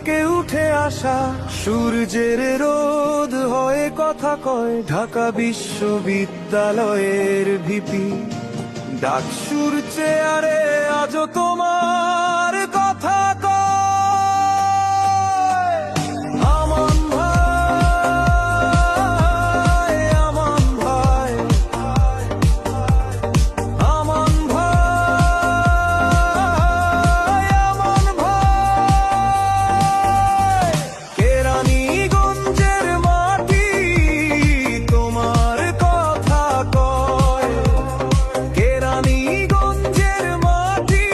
থেকে উঠে আসা সূর্যের রোদ হয়ে কথা কয় ঢাকা বিশ্ববিদ্যালয়ের ভিপি। ডাকসুর চেয়ারে আজও তোমার কথা কয়। আমান ভাই, আমান ভাই, আমান ভাই, আমান ভাই। কেরানীগঞ্জের মাটি তোমার কথা কয়। কেরানীগঞ্জের মাটি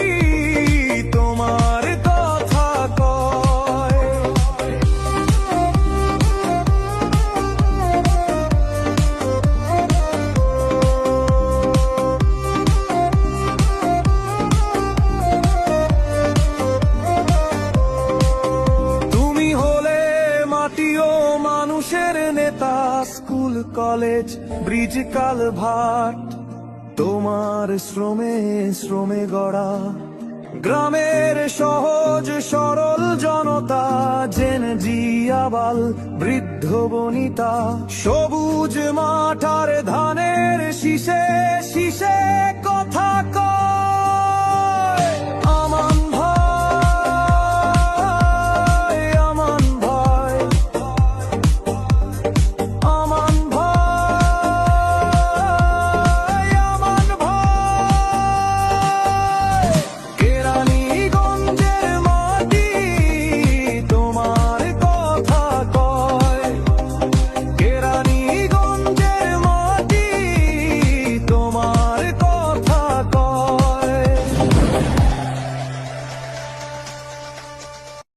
তোমার কথা কয়। তুমি হলে মাটি ও মানুষের নেতা, স্কুল কলেজ ব্রিজ কালভার্ট তোমার শ্রমে শ্রমে গড়া। গ্রামের সহজ সরল জনতা, জেন জিয়াবাল বৃদ্ধ বনিতা, সবুজ মাঠ আর ধানের শীষে শীষে কথা কয়।